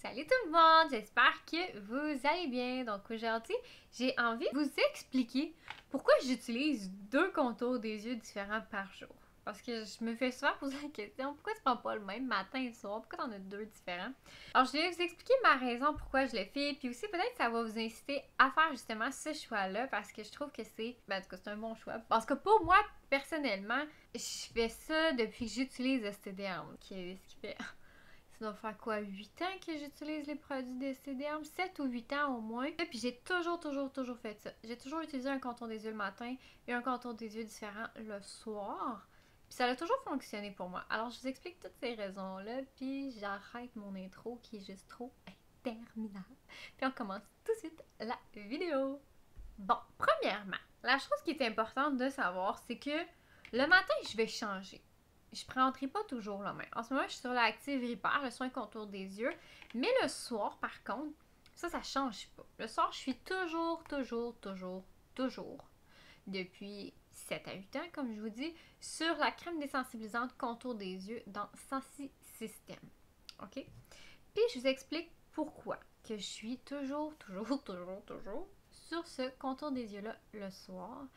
Salut tout le monde, j'espère que vous allez bien. Donc aujourd'hui, j'ai envie de vous expliquer pourquoi j'utilise deux contours des yeux différents par jour. Parce que je me fais souvent poser la question, pourquoi tu prends pas le même matin et soir? Pourquoi t'en as deux différents? Alors je vais vous expliquer ma raison pourquoi je le fais, puis aussi peut-être ça va vous inciter à faire justement ce choix-là, parce que je trouve que c'est, en tout cas c'est un bon choix. Parce que pour moi, personnellement, je fais ça depuis que j'utilise STDerm, ce qui fait... Ça doit faire quoi, 8 ans que j'utilise les produits de STDerm? 7 ou 8 ans au moins. Et puis j'ai toujours fait ça. J'ai toujours utilisé un contour des yeux le matin et un contour des yeux différent le soir. Puis ça a toujours fonctionné pour moi. Alors je vous explique toutes ces raisons-là, puis j'arrête mon intro qui est juste trop interminable. Puis on commence tout de suite la vidéo. Bon, premièrement, la chose qui est importante de savoir, c'est que le matin, je vais changer. Je ne prendrai pas toujours la main. En ce moment, je suis sur l'Active Repair, le soin contour des yeux. Mais le soir, par contre, ça change pas. Le soir, je suis toujours, depuis 7 à 8 ans, comme je vous dis, sur la crème désensibilisante contour des yeux dans Sensi System. OK? Puis, je vous explique pourquoi que je suis toujours sur ce contour des yeux-là le soir.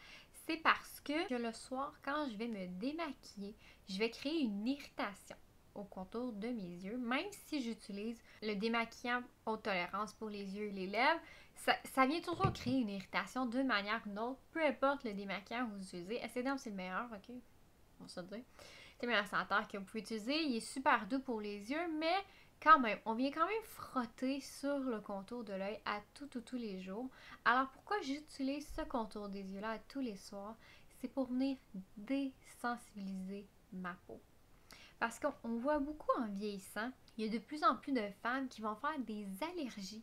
C'est parce que le soir, quand je vais me démaquiller, je vais créer une irritation au contour de mes yeux. Même si j'utilise le démaquillant haute tolérance pour les yeux et les lèvres, ça vient toujours créer une irritation d'une manière ou d'une autre. Peu importe le démaquillant que vous utilisez. STDerm, c'est le meilleur, ok? On va se dire. C'est le meilleur senteur que vous pouvez utiliser. Il est super doux pour les yeux, mais quand même, on vient quand même frotter sur le contour de l'œil à tous les jours. Alors pourquoi j'utilise ce contour des yeux-là à tous les soirs? C'est pour venir désensibiliser ma peau. Parce qu'on voit beaucoup en vieillissant, il y a de plus en plus de femmes qui vont faire des allergies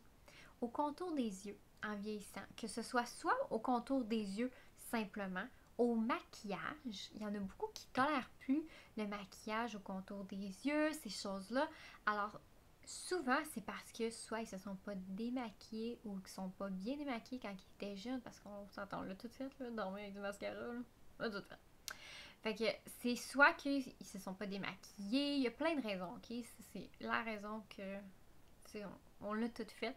au contour des yeux en vieillissant. Que ce soit au contour des yeux simplement, au maquillage. Il y en a beaucoup qui ne tolèrent plus le maquillage au contour des yeux, ces choses-là. Alors, souvent, c'est parce que soit ils ne se sont pas démaquillés ou qu'ils ne sont pas bien démaquillés quand ils étaient jeunes, parce qu'on s'entend là tout de suite, là, dormir avec du mascara, là, tout de suite. Fait que c'est soit qu'ils se sont pas démaquillés, il y a plein de raisons, ok? C'est la raison que, tu sais, on l'a tout fait.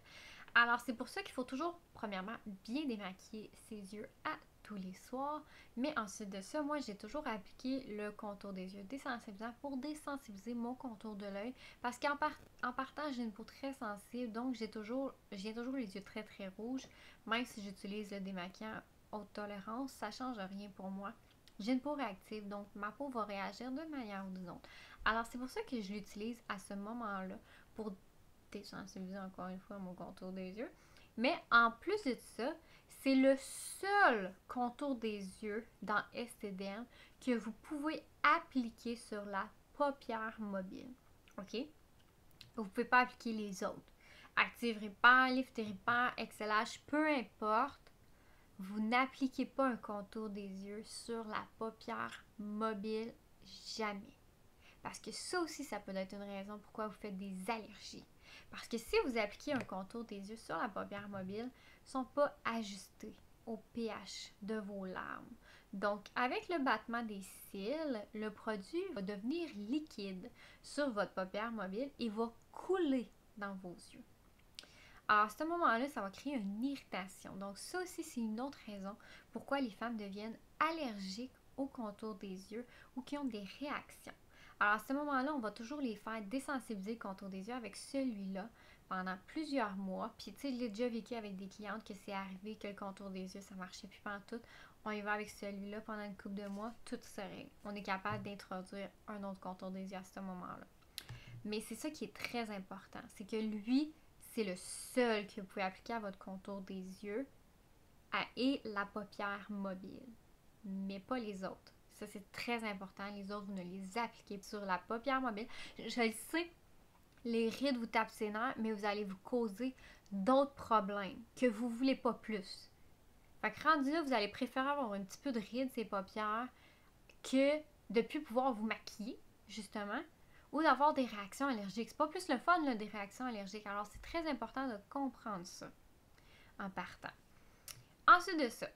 Alors, c'est pour ça qu'il faut toujours, premièrement, bien démaquiller ses yeux à tous les soirs. Mais ensuite de ça, moi, j'ai toujours appliqué le contour des yeux désensibilisant pour désensibiliser mon contour de l'œil. Parce qu'en partant, j'ai une peau très sensible, donc j'ai toujours les yeux très rouges. Même si j'utilise le démaquillant haute tolérance, ça ne change rien pour moi. J'ai une peau réactive, donc ma peau va réagir d'une manière ou d'une autre. Alors, c'est pour ça que je l'utilise à ce moment-là pour désensibiliser encore une fois mon contour des yeux. Mais en plus de ça, c'est le seul contour des yeux dans STDerm que vous pouvez appliquer sur la paupière mobile. OK? Vous ne pouvez pas appliquer les autres. Active Repair, Lift Repair, XLH, peu importe. Vous n'appliquez pas un contour des yeux sur la paupière mobile, jamais. Parce que ça aussi, ça peut être une raison pourquoi vous faites des allergies. Parce que si vous appliquez un contour des yeux sur la paupière mobile, ils ne sont pas ajustés au pH de vos larmes. Donc, avec le battement des cils, le produit va devenir liquide sur votre paupière mobile et va couler dans vos yeux. Alors, à ce moment-là, ça va créer une irritation. Donc, ça aussi, c'est une autre raison pourquoi les femmes deviennent allergiques au contour des yeux ou qui ont des réactions. Alors, à ce moment-là, on va toujours les faire désensibiliser le contour des yeux avec celui-là pendant plusieurs mois. Puis, tu sais, je l'ai déjà vécu avec des clientes que c'est arrivé que le contour des yeux, ça marchait plus pantoute. On y va avec celui-là pendant une couple de mois, tout se règle. On est capable d'introduire un autre contour des yeux à ce moment-là. Mais c'est ça qui est très important, c'est que lui, c'est le seul que vous pouvez appliquer à votre contour des yeux et la paupière mobile, mais pas les autres. Ça, c'est très important. Les autres, vous ne les appliquez sur la paupière mobile. Je le sais, les rides vous tapent ses nerfs, mais vous allez vous causer d'autres problèmes que vous ne voulez pas plus. Fait que rendu là, vous allez préférer avoir un petit peu de rides ces paupières que de ne plus pouvoir vous maquiller, justement, ou d'avoir des réactions allergiques. C'est pas plus le fun, là, des réactions allergiques. Alors, c'est très important de comprendre ça en partant. Ensuite de ça,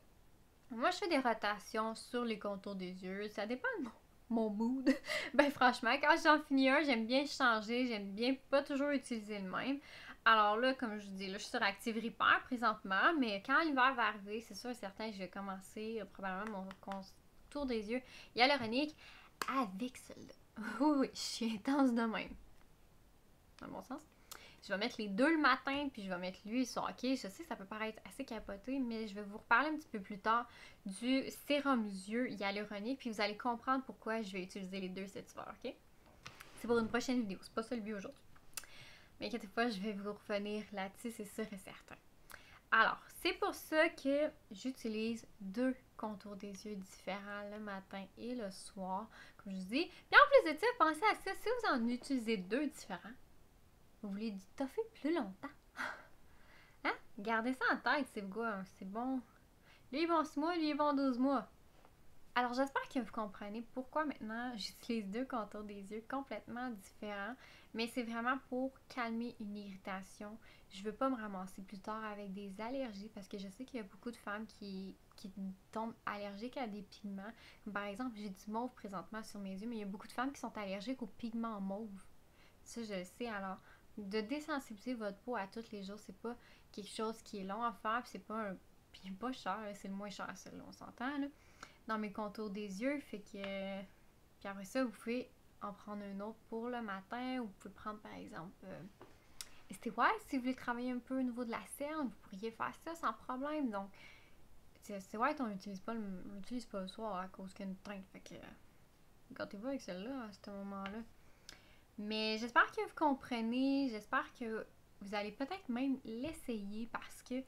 moi, je fais des rotations sur les contours des yeux. Ça dépend de mon mood. Ben franchement, quand j'en finis un, j'aime bien changer, j'aime bien pas toujours utiliser le même. Alors là, comme je vous dis, là, je suis sur Active Repair présentement, mais quand l'hiver va arriver, c'est sûr et certain que je vais commencer probablement mon contour des yeux hyaluronique avec celle-là. Oui, oui, je suis intense de même. Dans le bon sens. Je vais mettre les deux le matin, puis je vais mettre lui le soir. Ok, je sais que ça peut paraître assez capoté, mais je vais vous reparler un petit peu plus tard du sérum yeux hyaluronique, puis vous allez comprendre pourquoi je vais utiliser les deux cet hiver, ok? C'est pour une prochaine vidéo, c'est pas ça le but aujourd'hui. Mais inquiétez pas, je vais vous revenir là-dessus, c'est sûr et certain. Alors, c'est pour ça que j'utilise deux contours des yeux différents le matin et le soir, comme je vous dis. Puis en plus de ça, pensez à ça, si vous en utilisez deux différents, vous voulez du toffee plus longtemps. Hein? Gardez ça en tête, c'est bon. Lui, il est bon 6 mois, lui, il est bon 12 mois. Alors, j'espère que vous comprenez pourquoi maintenant j'utilise deux contours des yeux complètement différents. Mais c'est vraiment pour calmer une irritation. Je veux pas me ramasser plus tard avec des allergies parce que je sais qu'il y a beaucoup de femmes qui tombent allergiques à des pigments. Comme par exemple, j'ai du mauve présentement sur mes yeux, mais il y a beaucoup de femmes qui sont allergiques aux pigments mauves. Ça, je le sais. Alors, de désensibiliser votre peau à tous les jours, c'est pas quelque chose qui est long à faire, puis c'est pas un. Puis pas cher, c'est le moins cher, celui-là, on s'entend, là. Dans mes contours des yeux, fait que. Puis après ça, vous pouvez en prendre un autre pour le matin, ou vous pouvez prendre par exemple. C'était si vous voulez travailler un peu au niveau de la cerne, vous pourriez faire ça sans problème. Donc, c'est on l'utilise pas le soir à cause qu'il y a une teinte, fait que. Gâtez-vous avec celle-là à ce moment-là. Mais j'espère que vous comprenez, j'espère que vous allez peut-être même l'essayer parce que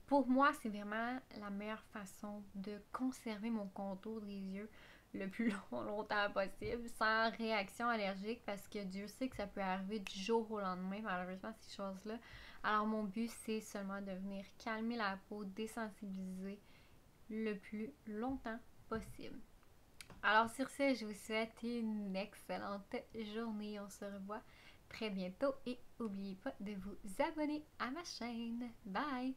pour moi, c'est vraiment la meilleure façon de conserver mon contour des yeux le plus longtemps possible sans réaction allergique parce que Dieu sait que ça peut arriver du jour au lendemain, malheureusement, ces choses-là. Alors, mon but, c'est seulement de venir calmer la peau, désensibiliser le plus longtemps possible. Alors sur ce, je vous souhaite une excellente journée. On se revoit très bientôt et n'oubliez pas de vous abonner à ma chaîne. Bye!